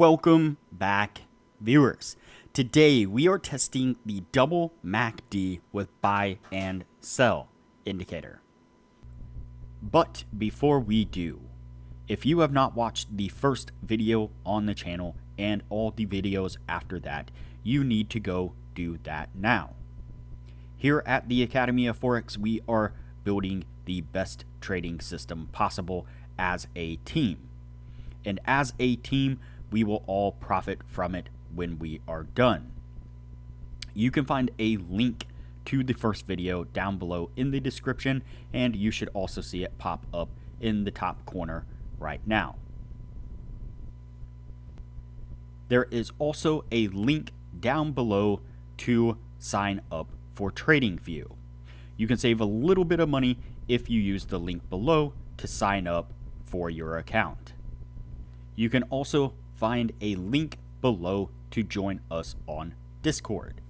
Welcome back, viewers. Today we are testing the double MacD with buy and sell indicator. But before we do, if you have not watched the first video on the channel and all the videos after that, you need to go do that now. Here at the Academy of Forex, we are building the best trading system possible as a team. And as a team, we will all profit from it when we are done. You can find a link to the first video down below in the description, and you should also see it pop up in the top corner right now. There is also a link down below to sign up for TradingView. You can save a little bit of money if you use the link below to sign up for your account. You can also find a link below to join us on Discord.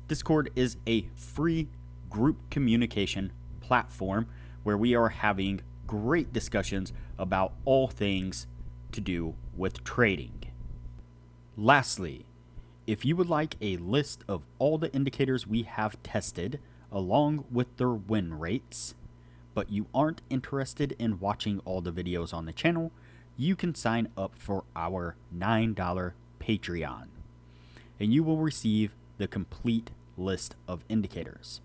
Discord is a free group communication platform where we are having great discussions about all things to do with trading. Lastly, if you would like a list of all the indicators we have tested along with their win rates, but you aren't interested in watching all the videos on the channel, you can sign up for our $9 Patreon, and you will receive the complete list of indicators.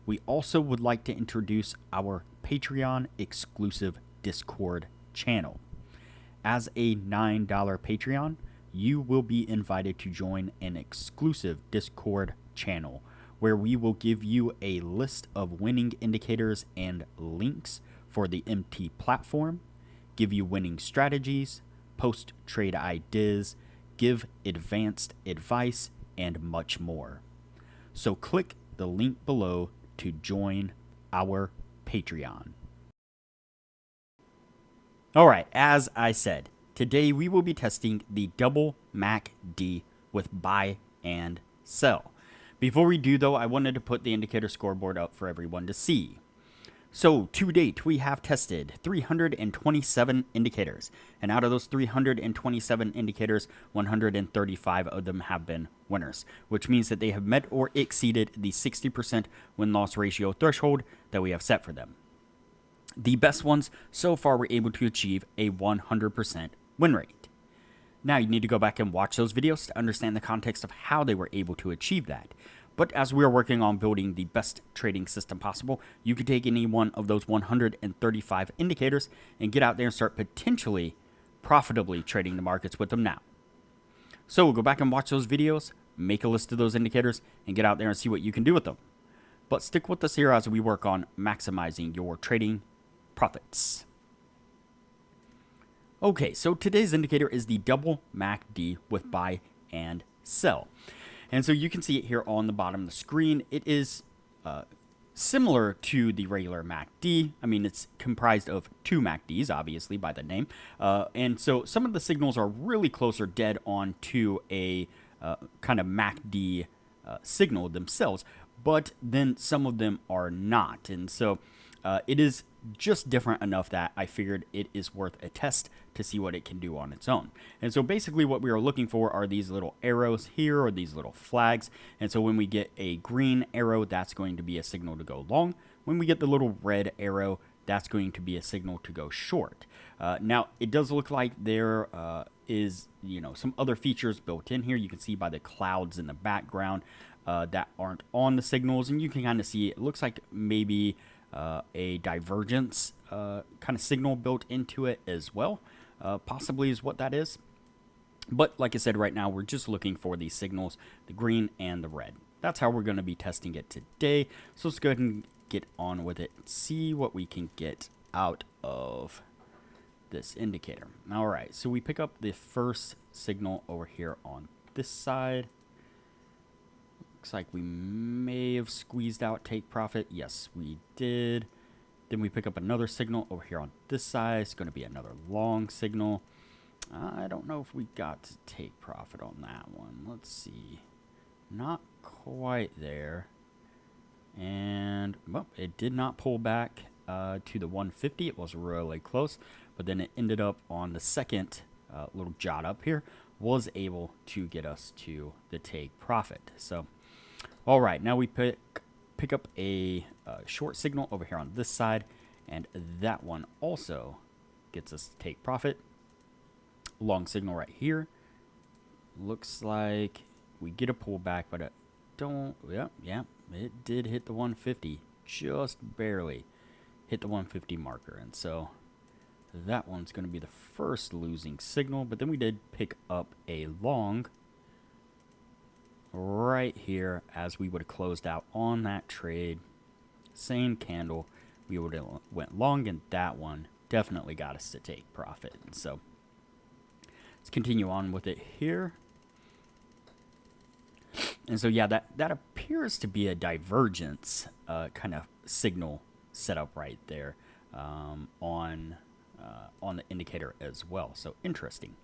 We also would like to introduce our Patreon exclusive Discord channel. As a $9 Patreon, you will be invited to join an exclusive Discord channel where we will give you a list of winning indicators and links for the MT platform, give you winning strategies, post trade ideas, give advanced advice, and much more. So click the link below to join our Patreon. Alright, as I said, today we will be testing the double MacD with buy and sell. Before we do though, I wanted to put the indicator scoreboard up for everyone to see. So, to date, we have tested 327 indicators, and out of those 327 indicators, 135 of them have been winners, which means that they have met or exceeded the 60% win-loss ratio threshold that we have set for them. The best ones so far were able to achieve a 100% win rate. Now, you need to go back and watch those videos to understand the context of how they were able to achieve that. But as we are working on building the best trading system possible, you can take any one of those 135 indicators and get out there and start potentially profitably trading the markets with them now. So we'll go back and watch those videos, make a list of those indicators, and get out there and see what you can do with them. But stick with us here as we work on maximizing your trading profits. Okay, so today's indicator is the double MacD with buy and sell. And so you can see it here on the bottom of the screen. It is similar to the regular MacD. I mean, it's comprised of two MacDs, obviously, by the name. And so some of the signals are really close or dead on to a kind of MacD signal themselves, but then some of them are not. And so it is just different enough that I figured it is worth a test to see what it can do on its own. And so basically what we are looking for are these little arrows here, or these little flags. And so when we get a green arrow, that's going to be a signal to go long. When we get the little red arrow, that's going to be a signal to go short. Now, it does look like there is, some other features built in here. You can see by the clouds in the background that aren't on the signals, and you can kind of see it looks like maybe a divergence kind of signal built into it as well, possibly is what that is. But like I said, right now we're just looking for these signals, the green and the red. That's how we're going to be testing it today. So let's go ahead and get on with it and see what we can get out of this indicator. All right, so we pick up the first signal over here on this side. Looks like we may have squeezed out take profit. Yes, we did. Then we pick up another signal over here on this side. It's going to be another long signal. I don't know if we got to take profit on that one. Let's see. Not quite there. And well, it did not pull back to the 150. It was really close. But then it ended up on the second little jot up here was able to get us to the take profit. So, all right, now we pick up a short signal over here on this side, and that one also gets us to take profit. Long signal right here. Looks like we get a pullback, but it don't. Yeah, it did hit the 150, just barely hit the 150 marker, and so that one's going to be the first losing signal. But then we did pick up a long right here as we would have closed out on that trade. Same candle, we would have went long, and that one definitely got us to take profit. And so let's continue on with it here. And so yeah, that appears to be a divergence kind of signal setup right there on the indicator as well. So interesting.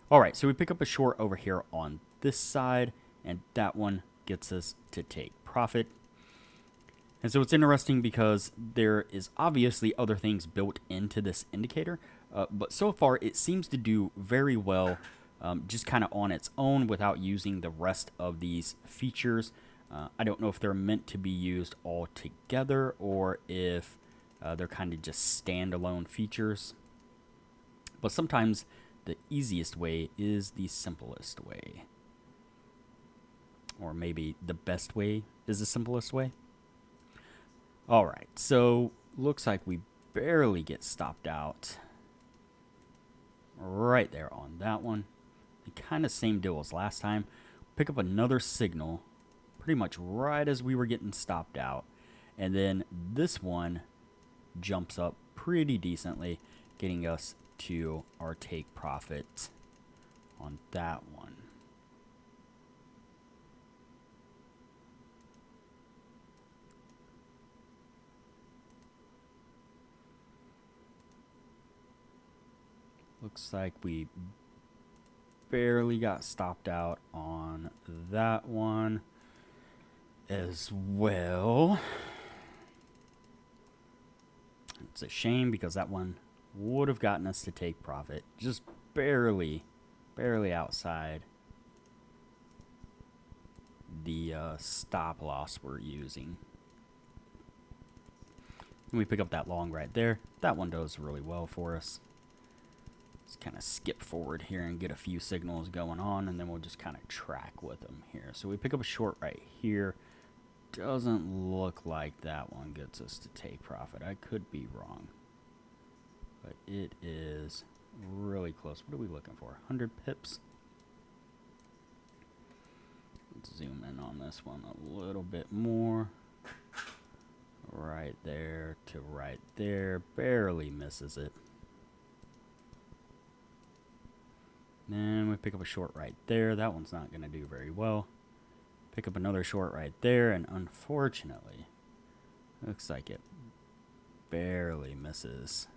All right, so we pick up a short over here on this side, and that one gets us to take profit. And so it's interesting because there is obviously other things built into this indicator, but so far it seems to do very well just kind of on its own without using the rest of these features. I don't know if they're meant to be used all together or if they're kind of just standalone features. But sometimes the easiest way is the simplest way. Or maybe the best way is the simplest way. All right, so looks like we barely get stopped out right there on that one. The kind of same deal as last time. Pick up another signal pretty much right as we were getting stopped out. And then this one jumps up pretty decently, getting us to our take profit on that one. Looks like we barely got stopped out on that one as well. It's a shame because that one would have gotten us to take profit. Just barely outside the stop loss we're using. And we pick up that long right there. That one does really well for us. Let's kind of skip forward here and get a few signals going on, and then we'll just kind of track with them here. So we pick up a short right here. Doesn't look like that one gets us to take profit. I could be wrong, but it is really close. What are we looking for? 100 pips? Let's zoom in on this one a little bit more. Right there to right there. Barely misses it. Then we pick up a short right there. That one's not going to do very well. Pick up another short right there, and unfortunately, looks like it barely misses.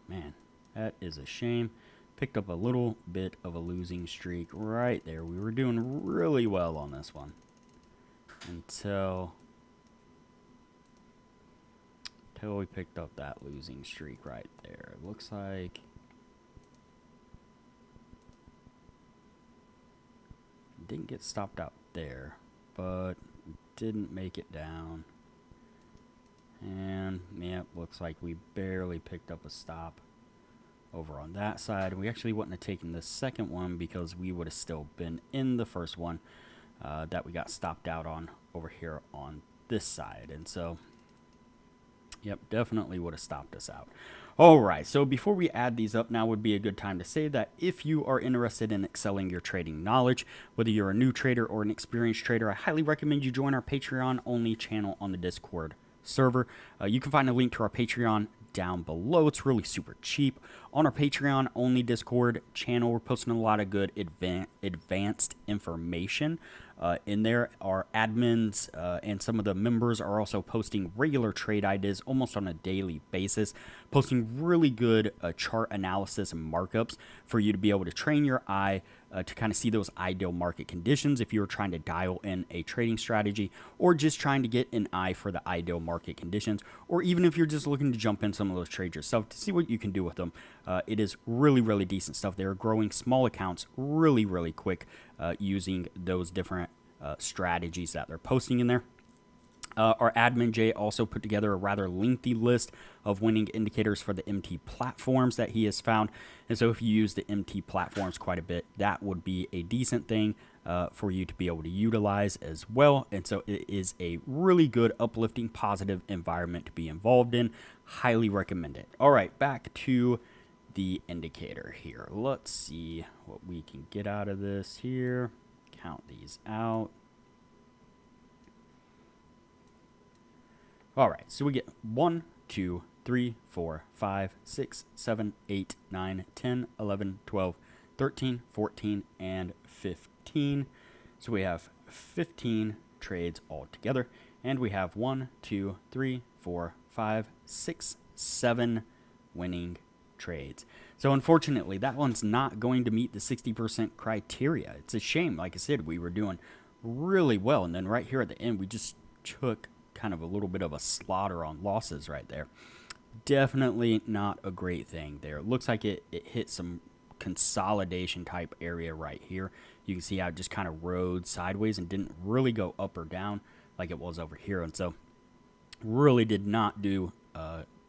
Man, that is a shame. Picked up a little bit of a losing streak right there. We were doing really well on this one until we picked up that losing streak right there. It looks like didn't get stopped out there, but we didn't make it down. And yeah, looks like we barely picked up a stop over on that side. We actually wouldn't have taken the second one because we would have still been in the first one that we got stopped out on over here on this side. And so yep, definitely would have stopped us out. All right, so before we add these up, now would be a good time to say that if you are interested in excelling your trading knowledge, whether you're a new trader or an experienced trader, I highly recommend you join our Patreon-only channel on the Discord server. You can find a link to our Patreon down below. It's really super cheap. On our Patreon-only Discord channel, we're posting a lot of good advanced information in there. Our admins and some of the members are also posting regular trade ideas almost on a daily basis, posting really good chart analysis and markups for you to be able to train your eye to kind of see those ideal market conditions if you're trying to dial in a trading strategy, or just trying to get an eye for the ideal market conditions, or even if you're just looking to jump in some of those trades yourself to see what you can do with them. It is really, really decent stuff. They're growing small accounts really, really quick using those different strategies that they're posting in there. Our admin Jay also put together a rather lengthy list of winning indicators for the MT platforms that he has found. And so if you use the MT platforms quite a bit, that would be a decent thing for you to be able to utilize as well. And so it is a really good, uplifting, positive environment to be involved in. Highly recommend it. All right, back to the indicator here. Let's see what we can get out of this here. Count these out. All right, so we get 1, 2, 3, 4, 5, 6, 7, 8, 9, 10, 11, 12, 13, 14, and 15. So we have 15 trades altogether, and we have 1, 2, 3, 4, 5, 6, 7 winning trades. So unfortunately, that one's not going to meet the 60% criteria. It's a shame. Like I said, we were doing really well, and then right here at the end, we just took kind of a little bit of a slaughter on losses right there. Definitely not a great thing there. It looks like it hit some consolidation type area right here. You can see how it just kind of rode sideways and didn't really go up or down like it was over here. And so really did not do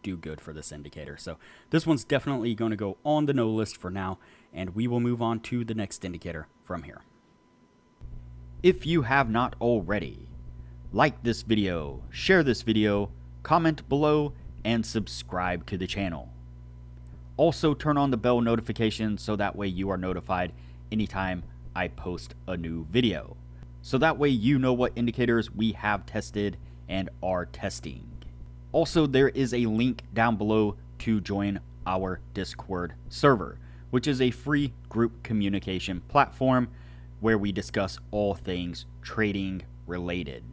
good for this indicator. So this one's definitely going to go on the no list for now, and we will move on to the next indicator from here. If you have not already, like this video, share this video, comment below, and subscribe to the channel. Also turn on the bell notification so that way you are notified anytime I post a new video. So that way you know what indicators we have tested and are testing. Also, there is a link down below to join our Discord server, which is a free group communication platform where we discuss all things trading related.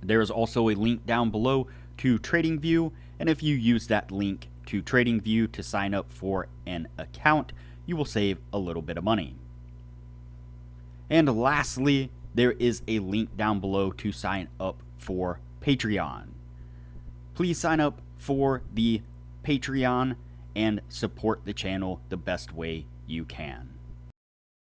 There is also a link down below to TradingView, and if you use that link to TradingView to sign up for an account, you will save a little bit of money. And lastly, there is a link down below to sign up for Patreon. Please sign up for the Patreon and support the channel the best way you can.